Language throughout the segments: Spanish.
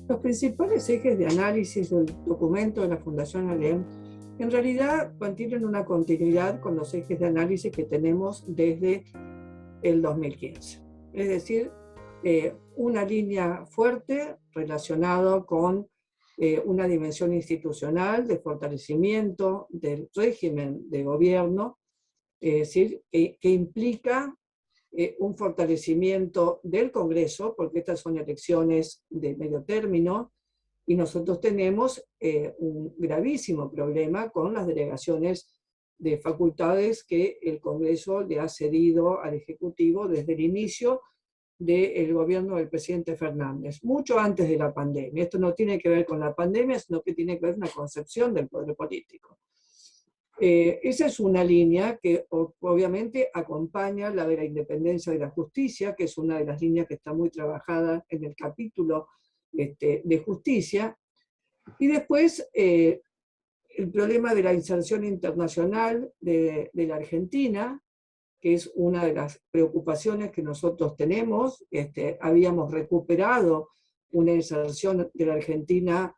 Los principales ejes de análisis del documento de la Fundación ALEM en realidad mantienen una continuidad con los ejes de análisis que tenemos desde el 2015. Es decir, una línea fuerte relacionada con una dimensión institucional de fortalecimiento del régimen de gobierno, es decir, que implica un fortalecimiento del Congreso, porque estas son elecciones de medio término, y nosotros tenemos un gravísimo problema con las delegaciones de facultades que el Congreso le ha cedido al Ejecutivo desde el inicio del gobierno del presidente Fernández, mucho antes de la pandemia. Esto no tiene que ver con la pandemia, sino que tiene que ver con una concepción del poder político. Esa es una línea que obviamente acompaña la de la independencia de la justicia, que es una de las líneas que está muy trabajada en el capítulo de justicia. Y después el problema de la inserción internacional de la Argentina, que es una de las preocupaciones que nosotros tenemos. Habíamos recuperado una inserción de la Argentina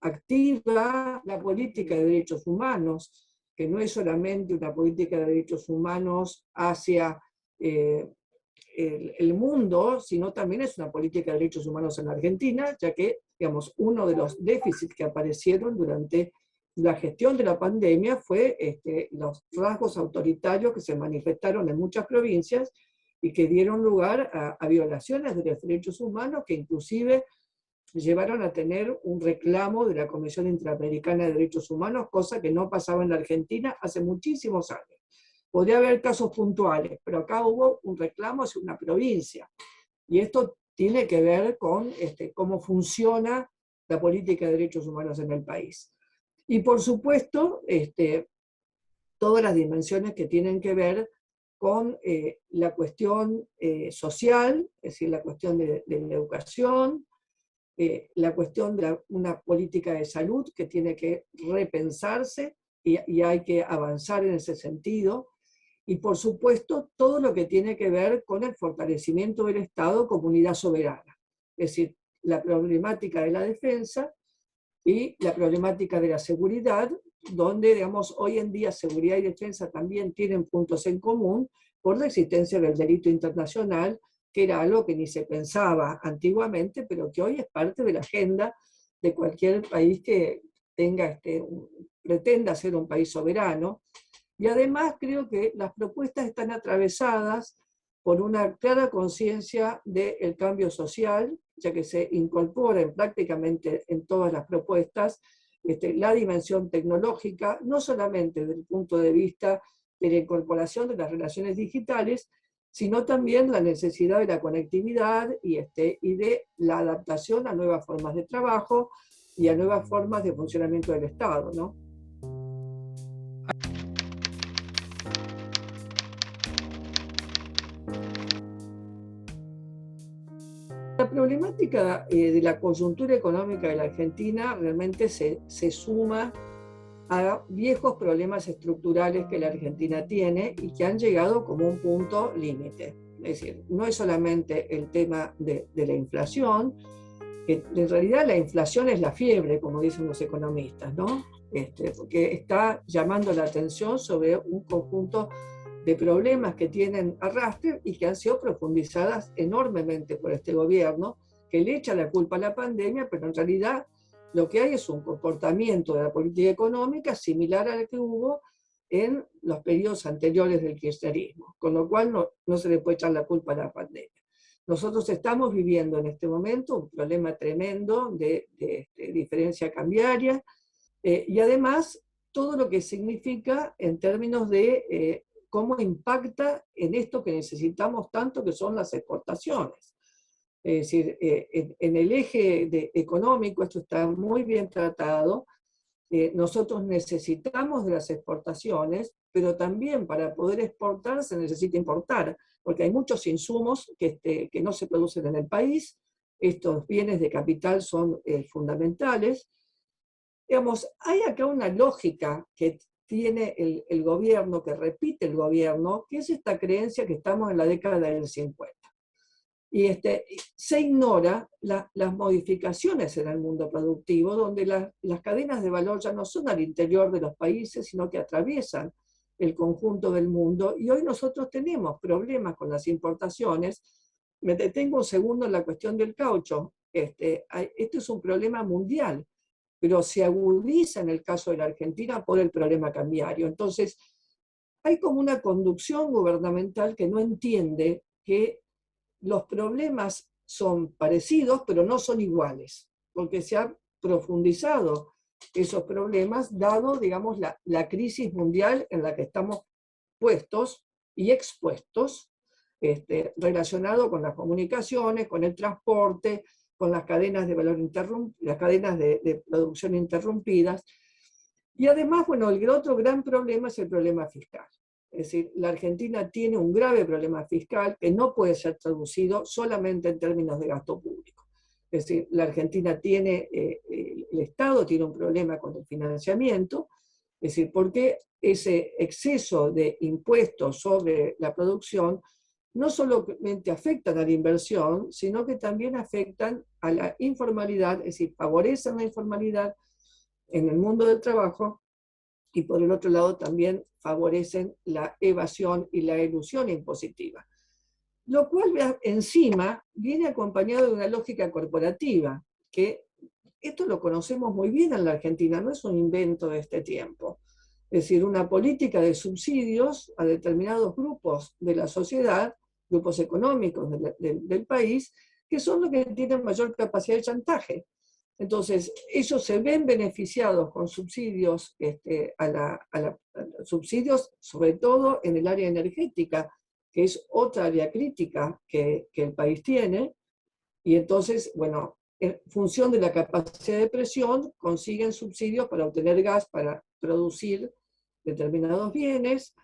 activa, la política de derechos humanos, que no es solamente una política de derechos humanos hacia el mundo, sino también es una política de derechos humanos en la Argentina, ya que, digamos, uno de los déficits que aparecieron durante la gestión de la pandemia fue los rasgos autoritarios que se manifestaron en muchas provincias y que dieron lugar a violaciones de los derechos humanos que inclusive llevaron a tener un reclamo de la Comisión Interamericana de Derechos Humanos, cosa que no pasaba en la Argentina hace muchísimos años. Podría haber casos puntuales, pero acá hubo un reclamo hacia una provincia. Y esto tiene que ver con cómo funciona la política de derechos humanos en el país. Y por supuesto, todas las dimensiones que tienen que ver con la cuestión social, es decir, la cuestión de la educación, la cuestión de una política de salud que tiene que repensarse y hay que avanzar en ese sentido. Y por supuesto, todo lo que tiene que ver con el fortalecimiento del Estado como unidad soberana. Es decir, la problemática de la defensa y la problemática de la seguridad, donde, digamos, hoy en día seguridad y defensa también tienen puntos en común por la existencia del delito internacional, que era algo que ni se pensaba antiguamente, pero que hoy es parte de la agenda de cualquier país que tenga pretenda ser un país soberano. Y además creo que las propuestas están atravesadas por una clara conciencia del cambio social, ya que se incorpora prácticamente en todas las propuestas la dimensión tecnológica, no solamente desde el punto de vista de la incorporación de las relaciones digitales, sino también la necesidad de la conectividad y de la adaptación a nuevas formas de trabajo y a nuevas formas de funcionamiento del Estado, ¿no? La problemática de la coyuntura económica de la Argentina realmente se suma a viejos problemas estructurales que la Argentina tiene y que han llegado como un punto límite. Es decir, no es solamente el tema de la inflación, que en realidad la inflación es la fiebre, como dicen los economistas, ¿no? Porque está llamando la atención sobre un conjunto de problemas que tienen arrastre y que han sido profundizadas enormemente por este gobierno, que le echa la culpa a la pandemia, pero en realidad lo que hay es un comportamiento de la política económica similar al que hubo en los periodos anteriores del kirchnerismo, con lo cual no se le puede echar la culpa a la pandemia. Nosotros estamos viviendo en este momento un problema tremendo de diferencia cambiaria y además todo lo que significa en términos de cómo impacta en esto que necesitamos tanto, que son las exportaciones. Es decir, en el eje económico esto está muy bien tratado. Nosotros necesitamos de las exportaciones, pero también para poder exportar se necesita importar, porque hay muchos insumos que no se producen en el país. Estos bienes de capital son fundamentales. Digamos, hay acá una lógica que tiene el gobierno, que repite el gobierno, que es esta creencia que estamos en la década del 50. Y se ignora las modificaciones en el mundo productivo, donde las cadenas de valor ya no son al interior de los países, sino que atraviesan el conjunto del mundo. Y hoy nosotros tenemos problemas con las importaciones. Me detengo un segundo en la cuestión del caucho. Este es un problema mundial, pero se agudiza en el caso de la Argentina por el problema cambiario. Entonces, hay como una conducción gubernamental que no entiende que los problemas son parecidos, pero no son iguales, porque se han profundizado esos problemas, dado, digamos, la crisis mundial en la que estamos puestos y expuestos, relacionado con las comunicaciones, con el transporte, con las cadenas de valor las cadenas de producción interrumpidas. Y además, bueno, el otro gran problema es el problema fiscal. Es decir, la Argentina tiene un grave problema fiscal que no puede ser traducido solamente en términos de gasto público. Es decir, la Argentina tiene, el Estado tiene un problema con el financiamiento, es decir, porque ese exceso de impuestos sobre la producción no solamente afectan a la inversión, sino que también afectan a la informalidad, es decir, favorecen la informalidad en el mundo del trabajo, y por el otro lado también favorecen la evasión y la elusión impositiva. Lo cual encima viene acompañado de una lógica corporativa, que esto lo conocemos muy bien en la Argentina, no es un invento de este tiempo. Es decir, una política de subsidios a determinados grupos de la sociedad, grupos económicos del país, que son los que tienen mayor capacidad de chantaje. Entonces, ellos se ven beneficiados con subsidios, subsidios sobre todo en el área energética, que es otra área crítica que el país tiene, y entonces, bueno, en función de la capacidad de presión, consiguen subsidios para obtener gas, para producir determinados bienes,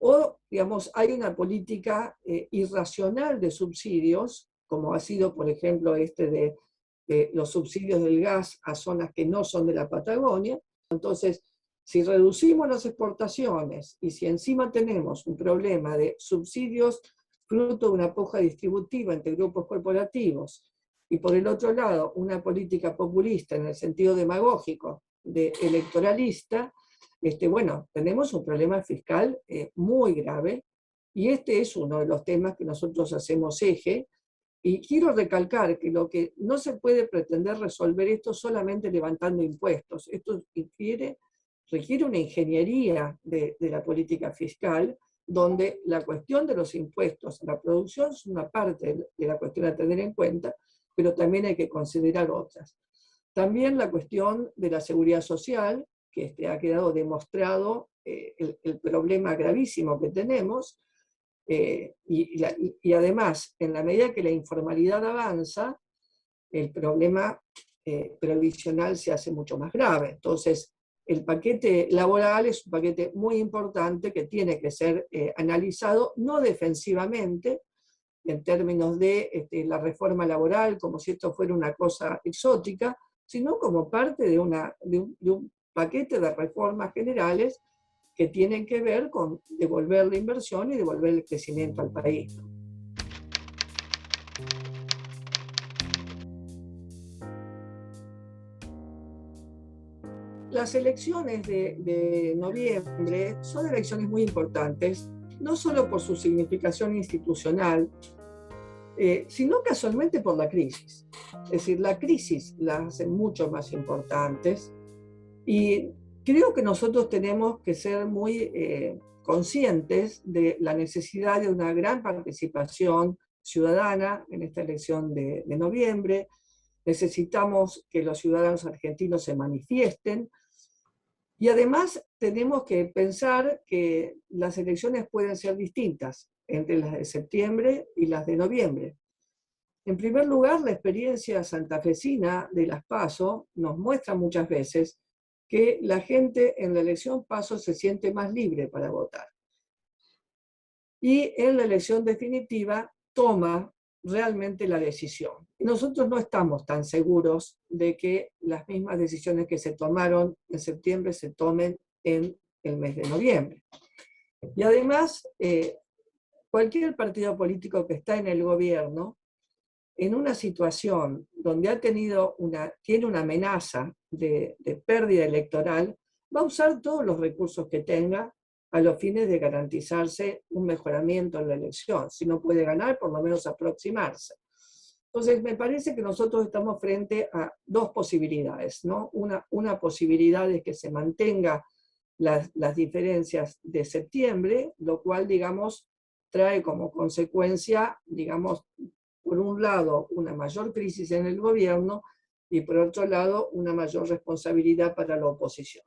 o, digamos, hay una política irracional de subsidios, como ha sido, por ejemplo, de los subsidios del gas a zonas que no son de la Patagonia. Entonces, si reducimos las exportaciones y si encima tenemos un problema de subsidios fruto de una puja distributiva entre grupos corporativos, y por el otro lado una política populista en el sentido demagógico, de electoralista, bueno, tenemos un problema fiscal muy grave, y este es uno de los temas que nosotros hacemos eje. Y quiero recalcar que lo que no se puede pretender resolver esto solamente levantando impuestos. Esto requiere una ingeniería de la política fiscal, donde la cuestión de los impuestos a la producción es una parte de la cuestión a tener en cuenta, pero también hay que considerar otras. También la cuestión de la seguridad social, que ha quedado demostrado el problema gravísimo que tenemos, y además, en la medida que la informalidad avanza, el problema previsional se hace mucho más grave. Entonces, el paquete laboral es un paquete muy importante que tiene que ser analizado, no defensivamente, en términos de la reforma laboral, como si esto fuera una cosa exótica, sino como parte de un paquete de reformas generales que tienen que ver con devolver la inversión y devolver el crecimiento al país. Las elecciones de noviembre son elecciones muy importantes, no solo por su significación institucional, sino casualmente por la crisis. Es decir, la crisis las hace mucho más importantes, y creo que nosotros tenemos que ser muy conscientes de la necesidad de una gran participación ciudadana en esta elección de noviembre. Necesitamos que los ciudadanos argentinos se manifiesten, y además tenemos que pensar que las elecciones pueden ser distintas entre las de septiembre y las de noviembre. En primer lugar, la experiencia santafesina de las PASO nos muestra muchas veces que la gente en la elección PASO se siente más libre para votar. Y en la elección definitiva toma realmente la decisión. Nosotros no estamos tan seguros de que las mismas decisiones que se tomaron en septiembre se tomen en el mes de noviembre. Y además, cualquier partido político que está en el gobierno, en una situación donde tiene una amenaza de pérdida electoral, va a usar todos los recursos que tenga a los fines de garantizarse un mejoramiento en la elección. Si no puede ganar, por lo menos aproximarse. Entonces, me parece que nosotros estamos frente a dos posibilidades, ¿no? Una posibilidad es que se mantenga las diferencias de septiembre, lo cual, digamos, trae como consecuencia, digamos, por un lado, una mayor crisis en el gobierno y por otro lado, una mayor responsabilidad para la oposición.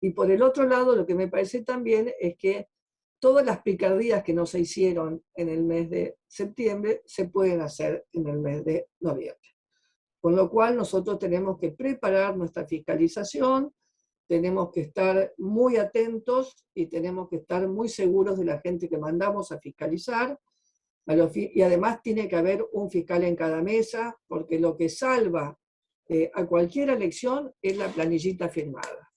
Y por el otro lado, lo que me parece también es que todas las picardías que no se hicieron en el mes de septiembre se pueden hacer en el mes de noviembre. Con lo cual nosotros tenemos que preparar nuestra fiscalización, tenemos que estar muy atentos y tenemos que estar muy seguros de la gente que mandamos a fiscalizar, y además tiene que haber un fiscal en cada mesa, porque lo que salva a cualquier elección es la planillita firmada.